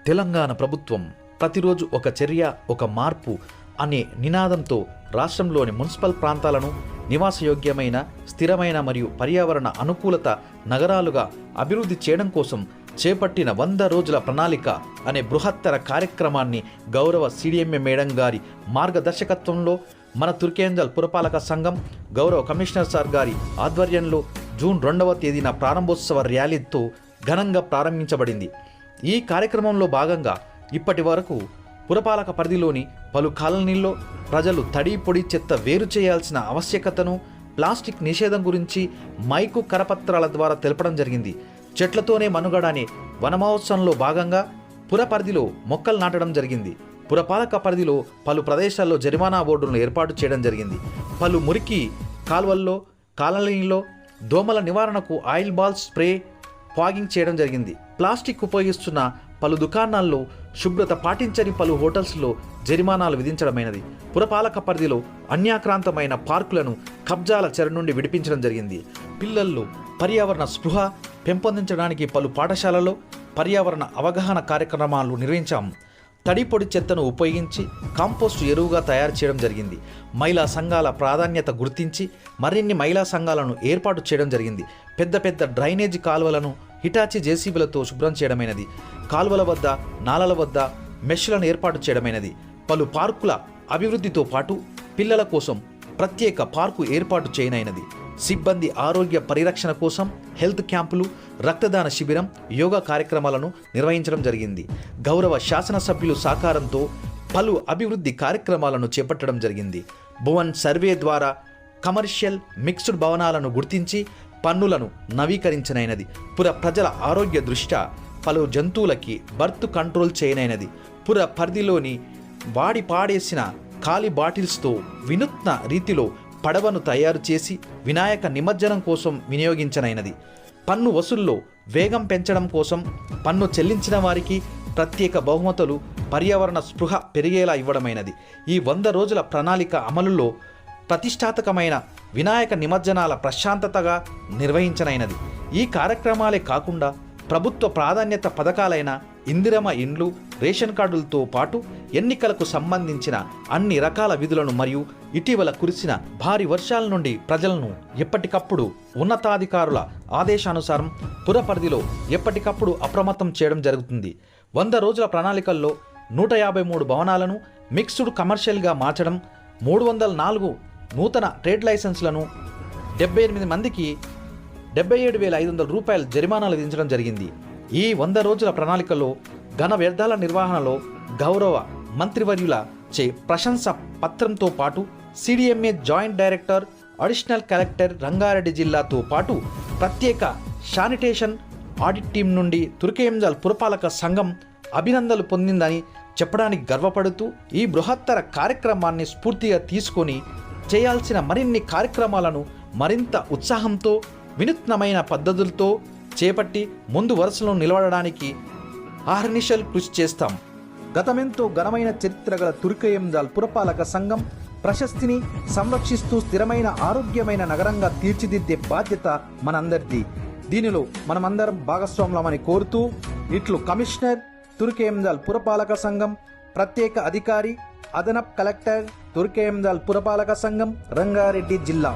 తెలంగాణ ప్రభుత్వం ప్రతిరోజు ఒక చర్య ఒక మార్పు అనే నినాదంతో రాష్ట్రంలోని మున్సిపల్ ప్రాంతాలను నివాసయోగ్యమైన స్థిరమైన మరియు పర్యావరణ అనుకూలత నగరాలుగా అభివృద్ధి చేయడం కోసం చేపట్టిన 100 రోజుల ప్రణాళిక అనే బృహత్తర కార్యక్రమాన్ని గౌరవ సిడిఎంఏ మేడం గారి మార్గదర్శకత్వంలో మన తుర్కేంజల్ పురపాలక సంఘం గౌరవ కమిషనర్ సార్ గారి ఆధ్వర్యంలో జూన్ 2వ తేదీన ప్రారంభోత్సవ ర్యాలీతో ఘనంగా ప్రారంభించబడింది. ఈ కార్యక్రమంలో భాగంగా ఇప్పటి వరకు పురపాలక పరిధిలోని పలు కాలనీల్లో ప్రజలు తడి పొడి చెత్త వేరు చేయాల్సిన ఆవశ్యకతను, ప్లాస్టిక్ నిషేధం గురించి మైకు కరపత్రాల ద్వారా తెలపడం జరిగింది. చెట్లతోనే మనుగడ అనే వనమహోత్సవంలో భాగంగా పుర పరిధిలో మొక్కలు నాటడం జరిగింది. పురపాలక పరిధిలో పలు ప్రదేశాల్లో జరిమానా బోర్డులను ఏర్పాటు చేయడం జరిగింది. పలు మురికి కాల్వల్లో కాలనీల్లో దోమల నివారణకు ఆయిల్ బాల్ స్ప్రే ఫాగింగ్ చేయడం జరిగింది. ప్లాస్టిక్ ఉపయోగిస్తున్న పలు దుకాణాల్లో శుభ్రత పాటించని పలు హోటల్స్లో జరిమానాలు విధించడమైనది. పురపాలక పరిధిలో అన్యాక్రాంతమైన పార్కులను కబ్జాల చెర నుండి విడిపించడం జరిగింది. పిల్లల్లో పర్యావరణ స్పృహ పెంపొందించడానికి పలు పాఠశాలలో పర్యావరణ అవగాహన కార్యక్రమాలు నిర్వహించాం. తడి పొడి చెత్తను ఉపయోగించి కాంపోస్టు ఎరువుగా తయారు చేయడం జరిగింది. మహిళా సంఘాల ప్రాధాన్యత గుర్తించి మరిన్ని మహిళా సంఘాలను ఏర్పాటు చేయడం జరిగింది. పెద్ద పెద్ద డ్రైనేజీ కాలువలను హిటాచి జేసీబీలతో శుభ్రం చేయడమైనది. కాలువల వద్ద నాలల వద్ద మెష్లను ఏర్పాటు చేయడమైనది. పలు పార్కుల అభివృద్ధితో పాటు పిల్లల కోసం ప్రత్యేక పార్కు ఏర్పాటు చేయనైనది. సిబ్బంది ఆరోగ్య పరిరక్షణ కోసం హెల్త్ క్యాంపులు, రక్తదాన శిబిరం, యోగా కార్యక్రమాలను నిర్వహించడం జరిగింది. గౌరవ శాసనసభ్యులు సహకారంతో పలు అభివృద్ధి కార్యక్రమాలను చేపట్టడం జరిగింది. భువన్ సర్వే ద్వారా కమర్షియల్ మిక్స్డ్ భవనాలను గుర్తించి పన్నులను నవీకరించనైనది. పుర ప్రజల ఆరోగ్య దృష్ట్యా పలు జంతువులకి బర్త్ కంట్రోల్ చేయనైనది. పుర పరిధిలోని వాడి పాడేసిన ఖాళీ బాటిల్స్తో వినూత్న రీతిలో పడవను తయారు చేసి వినాయక నిమజ్జనం కోసం వినియోగించనైనది. పన్ను వసూల్లో వేగం పెంచడం కోసం పన్ను చెల్లించిన వారికి ప్రత్యేక బహుమతులు, పర్యావరణ స్పృహ పెరిగేలా ఇవ్వడమైనది. ఈ 100 రోజుల ప్రణాళిక అమలులో ప్రతిష్టాత్మకమైన వినాయక నిమజ్జనాల ప్రశాంతతగా నిర్వహించనైనది. ఈ కార్యక్రమాలే కాకుండా ప్రభుత్వ ప్రాధాన్యత పథకాలైన ఇందిరమ్మ ఇండ్లు, రేషన్ కార్డులతో పాటు ఎన్నికలకు సంబంధించిన అన్ని రకాల విధులను మరియు ఇటీవల కురిసిన భారీ వర్షాల నుండి ప్రజలను ఎప్పటికప్పుడు ఉన్నతాధికారుల ఆదేశానుసారం పుర పరిధిలో ఎప్పటికప్పుడు అప్రమత్తం చేయడం జరుగుతుంది. 100 రోజుల ప్రణాళికల్లో 153 భవనాలను మిక్స్డ్ కమర్షియల్గా మార్చడం, 304 నూతన ట్రేడ్ లైసెన్స్లను, 78 మందికి 77,500 రూపాయల జరిమానాలు విధించడం జరిగింది. ఈ 100 రోజుల ప్రణాళికలో ఘన వ్యర్థాల నిర్వహణలో గౌరవ మంత్రివర్యుల చే ప్రశంస పత్రంతో పాటు CDMA joint director, additional collector Rangareddy జిల్లాతో పాటు ప్రత్యేక శానిటేషన్ ఆడిట్ టీం నుండి తుర్కేంజల్ పురపాలక సంఘం అభినందనలు పొందిందని చెప్పడానికి గర్వపడుతూ ఈ బృహత్తర కార్యక్రమాన్ని స్ఫూర్తిగా తీసుకొని చేయాల్సిన మరిన్ని కార్యక్రమాలను మరింత ఉత్సాహంతో వినూత్నమైన పద్ధతులతో చేపట్టి ముందు వరుసలో నిలబడడానికి అహర్నిశలు కృషి చేస్తాం. గతమెంతో ఘనమైన చరిత్ర గల తుర్కేంజల్ పురపాలక సంఘం ప్రశస్తిని సంరక్షిస్తూ స్థిరమైన ఆరోగ్యమైన నగరంగా తీర్చిదిద్దే బాధ్యత మనందరిది. దీనిలో మనమందరం భాగస్వాములమని కోరుతూ ఇట్లు కమిషనర్, తుర్కేంజల్ పురపాలక సంఘం ప్రత్యేక అధికారి, అదనపు కలెక్టర్, తుర్కేంజల్ పురపాలక సంఘం, రంగారెడ్డి జిల్లా.